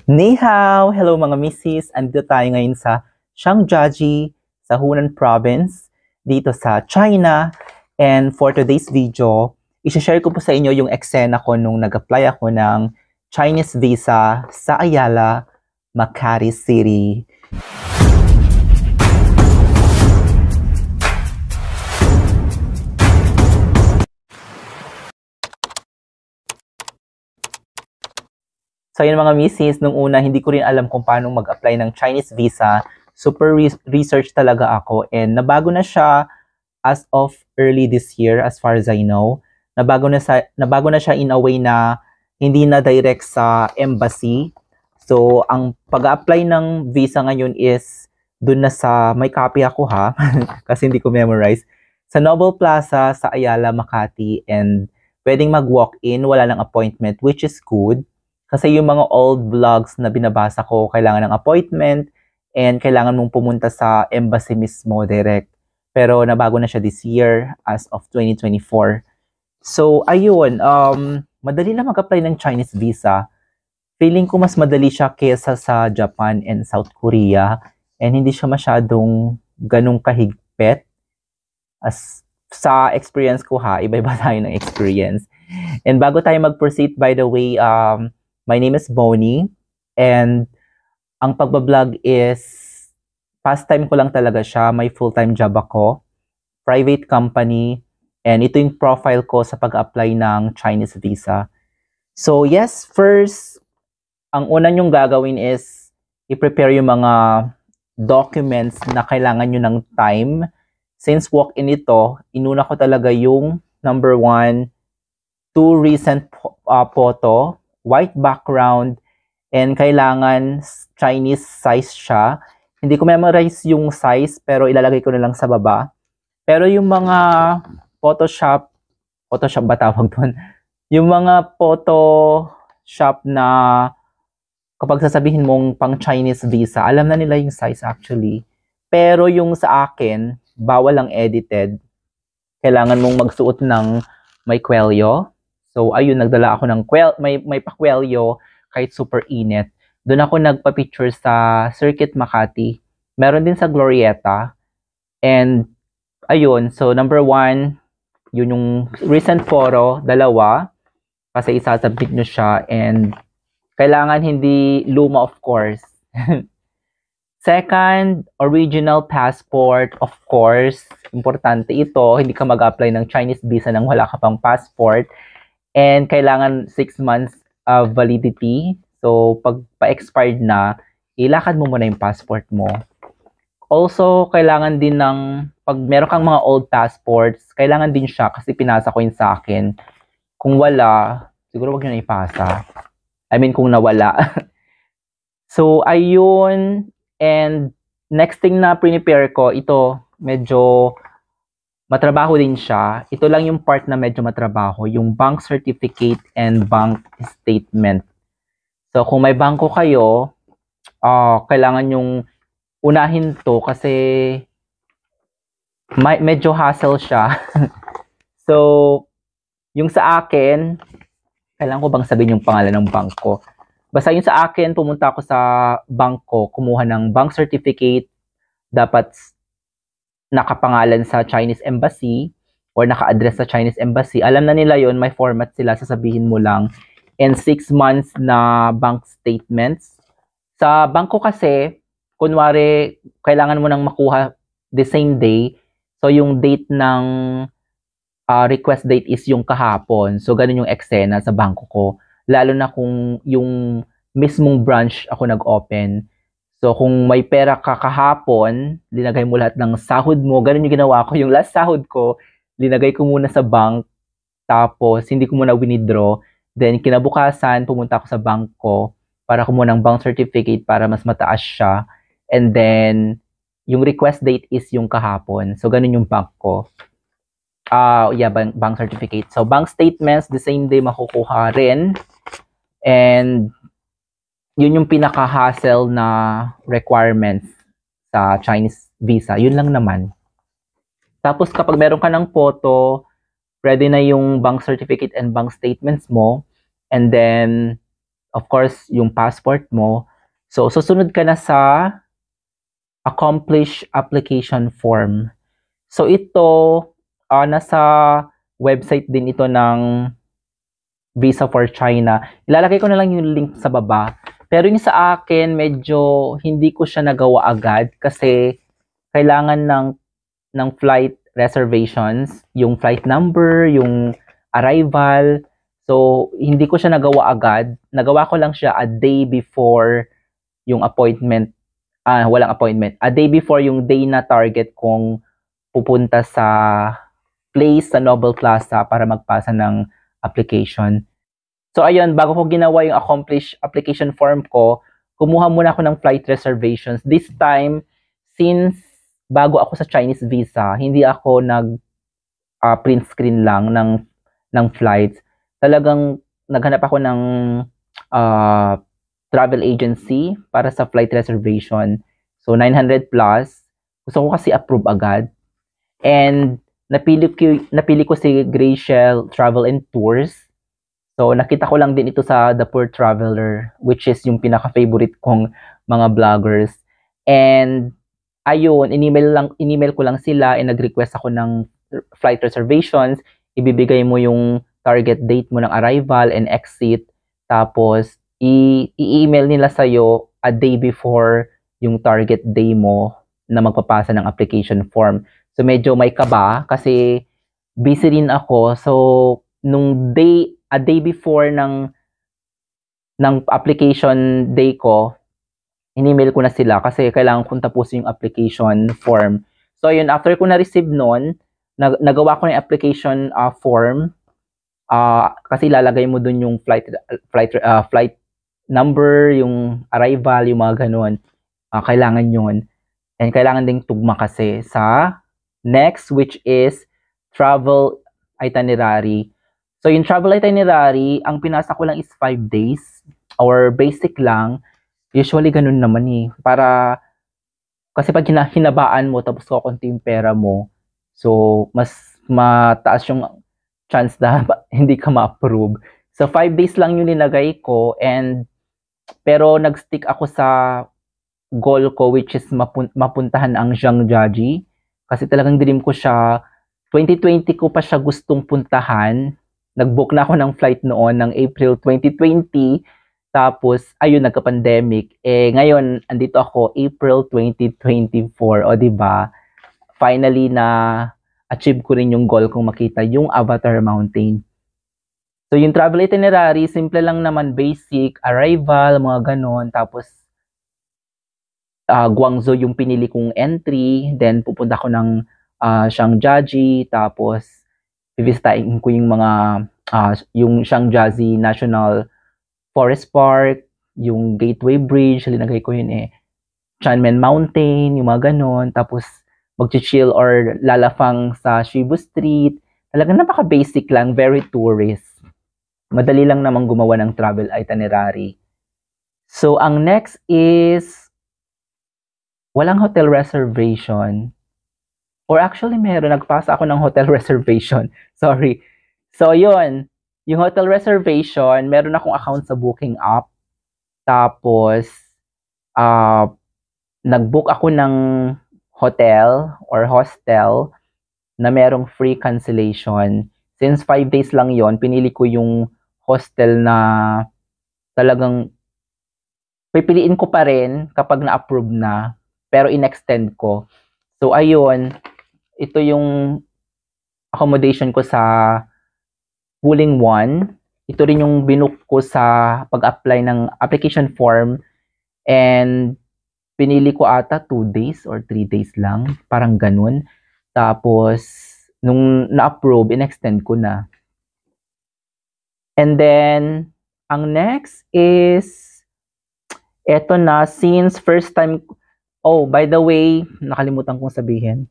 Ni hao! Hello mga misis! Andito tayo ngayon sa Shangjiaji, sa Hunan Province, dito sa China. And for today's video, i-share ko po sa inyo yung eksena ko nung nag-apply ako ng Chinese visa sa Ayala, Makati City. So yun mga misis, nung una hindi ko rin alam kung paano mag-apply ng Chinese visa. Super research talaga ako and nabago na siya as of early this year as far as I know. Nabago na siya in a way na hindi na direct sa embassy. So ang pag-apply ng visa ngayon is dun na sa, may copy ako ha, kasi hindi ko memorize, sa Noble Plaza sa Ayala, Makati, and pwedeng mag-walk-in, wala ng appointment, which is good. Kasi yung mga old vlogs na binabasa ko, kailangan ng appointment and kailangan mong pumunta sa embassy mismo direct. Pero nabago na siya this year as of 2024. So, ayun, madali lang mag-apply ng Chinese visa. Feeling ko mas madali siya kesa sa Japan and South Korea. And hindi siya masyadong ganong kahigpit. As sa experience ko ha, iba-iba tayo ng experience. And bago tayo mag-proceed, by the way, my name is Bonnie, and ang pagbablog is pastime ko lang talaga siya. May full-time job ako, private company, and ito yung profile ko sa pag-apply ng Chinese visa. So yes, first, ang una nyong gagawin is i-prepare yung mga documents na kailangan nyo ng time. Since walk-in ito, inuna ko talaga yung number 1, 2 recent photo, white background, and kailangan Chinese size siya. Hindi ko memorize yung size, pero ilalagay ko na lang sa baba. Pero yung mga Photoshop ba tawag doon? Yung mga Photoshop na kapag sasabihin mong pang Chinese visa, alam na nila yung size actually. Pero yung sa akin, bawal ang edited. Kailangan mong magsuot ng may kwelyo. So, ayun, nagdala ako ng may pakwelyo kahit super init. Doon ako nagpa-picture sa Circuit Makati. Meron din sa Glorieta. And, ayun, so number 1, yun yung recent photo, 2, kasi isasubmit nyo siya. And, kailangan hindi luma, of course. Second, original passport, of course. Importante ito, hindi ka mag-apply ng Chinese visa nang wala ka pang passport. And kailangan 6 months of validity. So, pag pa-expired na, ilakad mo muna yung passport mo. Also, kailangan din ng, pag meron kang mga old passports, kailangan din siya kasi pinasa ko yun sa akin. Kung wala, siguro wag nyo na ipasa. I mean, kung nawala. So, ayun. And next thing na prepare ko, ito, medyo matrabaho din siya. Ito lang yung part na medyo matrabaho, yung bank certificate and bank statement. So, kung may bangko kayo, kailangan yung unahin to kasi medyo hassle siya. So, yung sa akin, kailangan ko bang sabihin yung pangalan ng bangko? Basta yung sa akin, pumunta ako sa bangko, kumuha ng bank certificate, dapat nakapangalan sa Chinese Embassy or naka-address sa Chinese Embassy. Alam na nila yon, may format sila, sasabihin mo lang. And 6 months na bank statements. Sa bangko kasi, kunwari, kailangan mo nang makuha the same day. So, yung date ng request date is yung kahapon. So, ganun yung eksena sa bangko ko. Lalo na kung yung mismong branch ako nag-open. So, kung may pera ka kahapon, linagay mo lahat ng sahod mo. Ganun yung ginawa ko. Yung last sahod ko, linagay ko muna sa bank. Tapos, hindi ko muna withdraw. Then, kinabukasan, pumunta ako sa bank ko para kumuha ng bank certificate para mas mataas siya. And then, yung request date is yung kahapon. So, ganun yung bank ko. Bank certificate. So, bank statements, the same day makukuha rin. And, yun yung pinaka-hassle na requirements sa Chinese visa. Yun lang naman. Tapos kapag meron ka ng photo, ready na yung bank certificate and bank statements mo. And then, of course, yung passport mo. So, susunod ka na sa accomplish application form. So, ito, nasa website din ito ng Visa for China. Ilalagay ko na lang yung link sa baba. Pero yung sa akin, medyo hindi ko siya nagawa agad kasi kailangan ng flight reservations, yung flight number, yung arrival. So, hindi ko siya nagawa agad. Nagawa ko lang siya a day before yung appointment. Walang appointment. A day before yung day na target kong pupunta sa place sa Nobel Plaza para magpasa ng application. So, ayun, bago ko ginawa yung accomplish application form ko, kumuha muna ako ng flight reservations. This time, since bago ako sa Chinese visa, hindi ako print screen lang ng flights. Talagang naghanap ako ng travel agency para sa flight reservation. So, 900 plus. Gusto ko kasi approve agad. And napili ko si Grayshell Travel and Tours. So, nakita ko lang din ito sa The Poor Traveler, which is yung pinaka-favorite kong mga vloggers. And, ayun, in-email ko lang sila and nag-request ako ng flight reservations. Ibibigay mo yung target date mo ng arrival and exit. Tapos, i-email nila sa'yo a day before yung target day mo na magpapasa ng application form. So, medyo may kaba kasi busy rin ako. So, a day before ng application day ko, in-email ko na sila kasi kailangan kong tapusin yung application form. So, yun, after ko na-receive nun, nagawa ko na yung application form kasi lalagay mo dun yung flight number, yung arrival, yung mga ganun. Kailangan yun. And kailangan ding tugma kasi sa next, which is travel itinerary. So, yung travel itinerary, ang pinasa ko lang is 5 days or basic lang. Usually, ganun naman eh. Kasi pag hinabaan mo, tapos kukunti yung pera mo, so, mas mataas yung chance na hindi ka ma-approve. So, 5 days lang yung linagay ko pero nag-stick ako sa goal ko, which is mapuntahan ang Zhangjiajie. Kasi talagang dream ko siya. 2020 ko pa siya gustong puntahan. Nag-book na ako ng flight noon ng April 2020. Tapos, ayun, nagka-pandemic. Ngayon, andito ako, April 2024. O, diba? Finally, achieve ko rin yung goal kong makita yung Avatar Mountain. So, yung travel itinerary, simple lang naman, basic, arrival, mga ganon. Tapos, Guangzhou yung pinili kong entry. Then, pupunta ko ng Zhangjiajie. Tapos, bibisitahin ko yung yung Zhangjiajie National Forest Park, yung Gateway Bridge, linagay ko yun Tianmen Mountain, yung mga ganon. Tapos, mag-chill or lalafang sa Shibu Street. Talagang napaka-basic lang, very tourist. Madali lang namang gumawa ng travel itinerary. So, ang next is walang hotel reservation. Or actually, nagpasa ako ng hotel reservation. Sorry. So, yun. Yung hotel reservation, meron akong account sa Booking app. Tapos, nag-book ako ng hotel or hostel na merong free cancellation. Since 5 days lang yon, pinili ko yung hostel na talagang pipiliin ko pa rin kapag na-approve na, pero in-extend ko. So, ayun, ito yung accommodation ko sa Wuling 1. Ito rin yung binook ko sa pag-apply ng application form. And pinili ko ata 2 days or 3 days lang. Parang ganun. Tapos, nung na-approve, in-extend ko na. And then, ang next is, eto na, since first time, by the way, nakalimutan kong sabihin,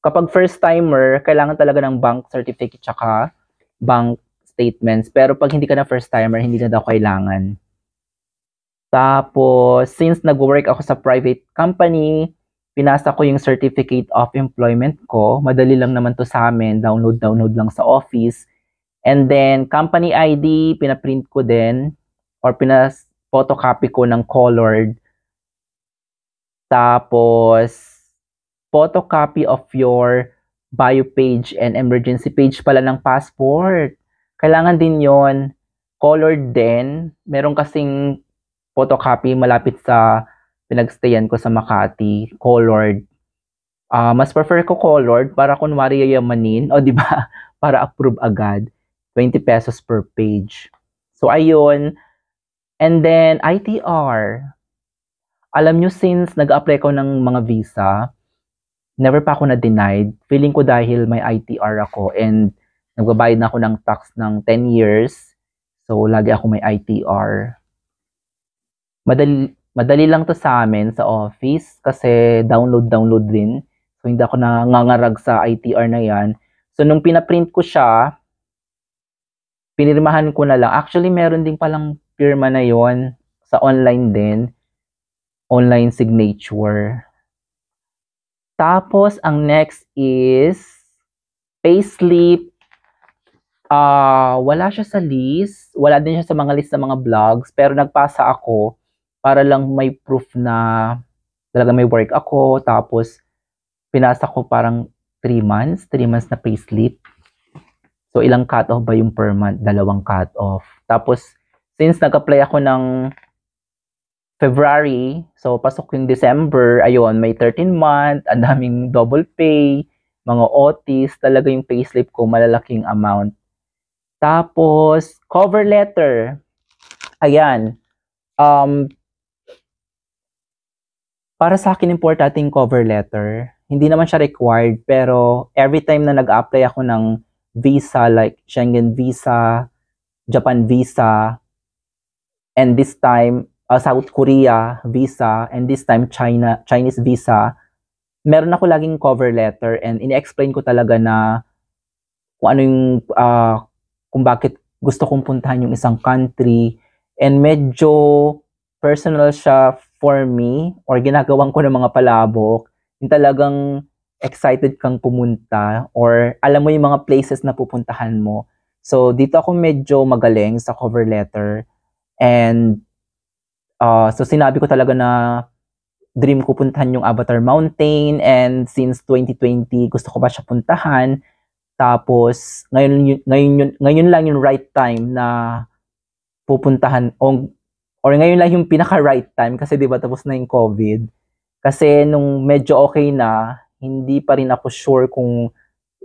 kapag first timer, kailangan talaga ng bank certificate tsaka bank statements. Pero pag hindi ka na first timer, hindi na daw kailangan. Tapos, since nag-work ako sa private company, pinasa ko yung certificate of employment ko. Madali lang naman to sa amin. Download lang sa office. And then, company ID, pinaprint ko din. or photocopy ko ng colored. Tapos, photocopy of your bio page and emergency page pala ng passport. Kailangan din yon, colored din. Meron kasing photocopy malapit sa pinagstayan ko sa Makati, colored. Mas prefer ko colored para kunwari yayamanin, o di ba? Para approve agad. 20 pesos per page. So, ayun. And then, ITR. Alam nyo, since nag-apply ko ng mga visa, never pa ako na-denied. Feeling ko dahil may ITR ako and nagbabayad na ako ng tax ng 10 years. So, lagi ako may ITR. Madali lang to sa amin sa office kasi download din. So, hindi ako nangangarag sa ITR na yan. So, nung pinaprint ko siya, pinirmahan ko na lang. Actually, meron din palang pirma na yon sa online din. Online signature. Tapos, ang next is payslip. Wala siya sa list. Wala din siya sa mga list ng mga vlogs. Pero nagpasa ako para lang may proof na talaga may work ako. Tapos, pinasa ko parang 3 months. 3 months na payslip. So, ilang cut-off ba yung per month? 2 cut-off. Tapos, since nag-apply ako ng February, so pasok yung December, ayun, may 13 month, ang daming double pay, mga OTs, talaga yung payslip ko, malalaking amount. Tapos, cover letter. Ayan. Para sa akin, importante yung cover letter. Hindi naman siya required, pero every time na nag-apply ako ng visa, like Schengen visa, Japan visa, and this time, South Korea visa, and this time Chinese visa, meron ako laging cover letter and ini-explain ko talaga na kung ano yung kung bakit gusto kong puntahan yung isang country, and medyo personal siya for me, or ginagawan ko ng mga palabok, yung talagang excited kang pumunta or alam mo yung mga places na pupuntahan mo. So dito ako medyo magaling sa cover letter, and so sinabi ko talaga na dream ko puntahan yung Avatar Mountain, and since 2020 gusto ko pa siya puntahan. Tapos ngayon lang yung right time na pupuntahan, or ngayon lang yung pinaka right time kasi 'di ba tapos na yung COVID. Kasi nung medyo okay na, hindi pa rin ako sure kung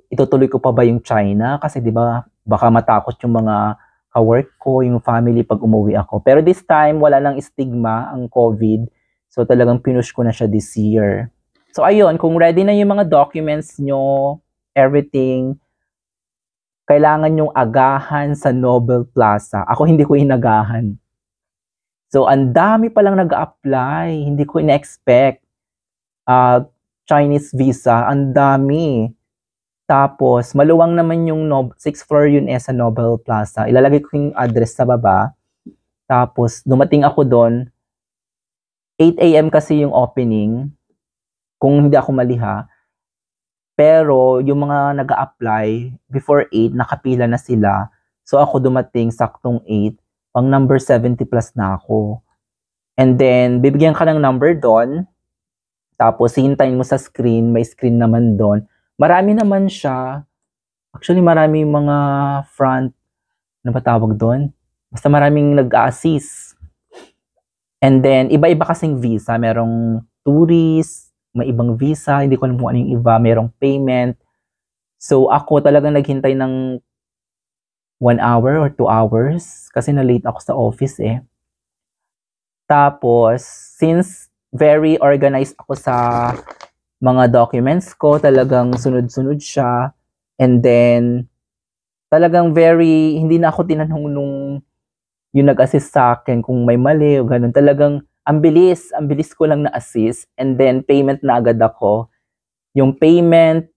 itutuloy ko pa ba yung China kasi 'di ba baka matakot yung mga ka-work ko, yung family pag umuwi ako. Pero this time, wala nang stigma ang COVID. So talagang pinush ko na siya this year. So ayun, kung ready na yung mga documents nyo, everything, kailangan yung agahan sa Nobel Plaza. Ako hindi ko inagahan. So ang dami palang nag-apply. Hindi ko ina-expect. Chinese visa, ang dami. Tapos, maluwang naman yung 6th floor yun sa Nobel Plaza. Ilalagay ko yung address sa baba. Tapos, dumating ako doon. 8 a.m. kasi yung opening. Kung hindi ako maliha. Pero, yung mga nag-a-apply, before 8, nakapila na sila. So, ako dumating saktong 8. Pang number 70 plus na ako. And then, bibigyan ka ng number doon. Tapos, hintayin mo sa screen. May screen naman doon. Marami naman siya. Actually, marami mga front, ano ba tawag doon? Basta maraming nag-a-assist. And then, iba-iba kasing visa. Merong tourist, may ibang visa, hindi ko alam kung ano yung iba. Merong payment. So, ako talagang naghintay ng 1 hour or 2 hours kasi na-late ako sa office eh. Tapos, since very organized ako sa mga documents ko, talagang sunod-sunod siya. And then, talagang hindi na ako tinanong nung yung nag-assist sa akin kung may mali o ganun. Talagang, ang bilis ko lang na-assist. And then, payment na agad ako. Yung payment,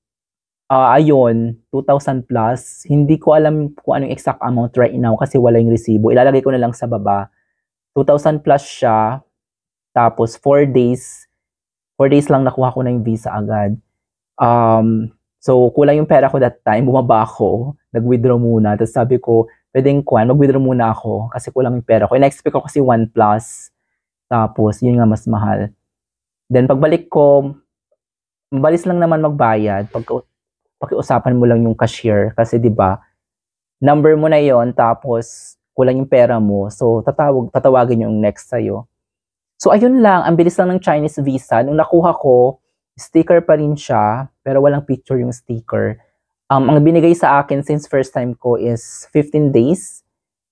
ayun, 2,000 plus. Hindi ko alam kung anong exact amount right now kasi wala yung resibo. Ilalagay ko na lang sa baba. 2,000 plus siya. Tapos, 4 days lang nakuha ko na yung visa agad. So, kulang yung pera ko that time. Bumaba ako. Nag-withdraw muna. Tapos sabi ko, pwedeng mag-withdraw muna ako kasi kulang yung pera ko. In-expect ko kasi 1 plus. Tapos, yun nga mas mahal. Then, pagbalik ko, mabalis lang naman magbayad. Pakiusapan mo lang yung cashier. Kasi, di ba, number mo na yon tapos kulang yung pera mo. So, tatawagin yung next sa'yo. So, ayun lang. Ang bilis lang ng Chinese visa. Nung nakuha ko, sticker pa rin siya, pero walang picture yung sticker. Ang binigay sa akin since first time ko is 15 days.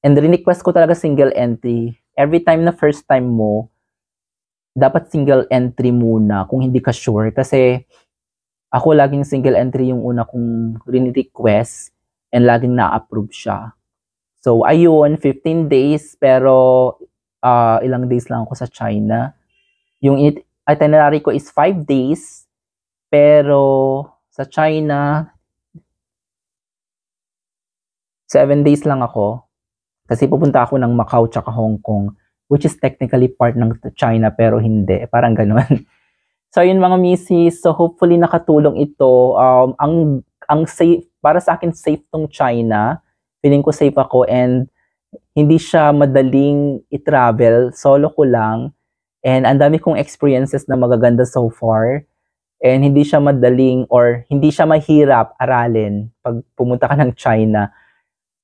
And request ko talaga single entry. Every time na first time mo, dapat single entry muna kung hindi ka sure. Kasi ako laging single entry yung una kong request and laging na-approve siya. So, ayun, 15 days, pero ilang days lang ako sa China. Yung itinerary ko is 5 days, pero sa China, 7 days lang ako. Kasi pupunta ako ng Macau tsaka Hong Kong, which is technically part ng China, pero hindi. Parang ganun. So, yun mga misis. So, hopefully nakatulong ito. Ang safe, para sa akin, safe tong China. Feeling ko safe ako and hindi siya madaling i-travel. Solo ko lang. And ang dami kong experiences na magaganda so far. And hindi siya madaling or hindi siya mahirap aralin pag pumunta ka ng China.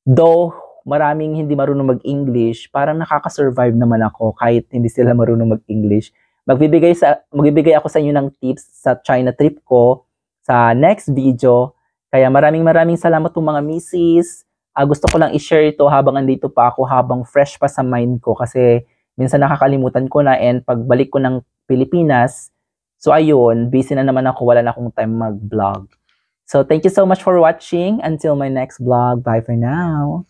Though, maraming hindi marunong mag-English, parang nakaka-survive naman ako kahit hindi sila marunong mag-English. Magbibigay ako sa inyo ng tips sa China trip ko sa next video. Kaya maraming salamat po mga misis. Gusto ko lang i-share ito habang andito pa ako, habang fresh pa sa mind ko kasi minsan nakakalimutan ko na and pagbalik ko ng Pilipinas, so ayun, busy na naman ako, wala na akong time mag-vlog. So thank you so much for watching. Until my next vlog. Bye for now.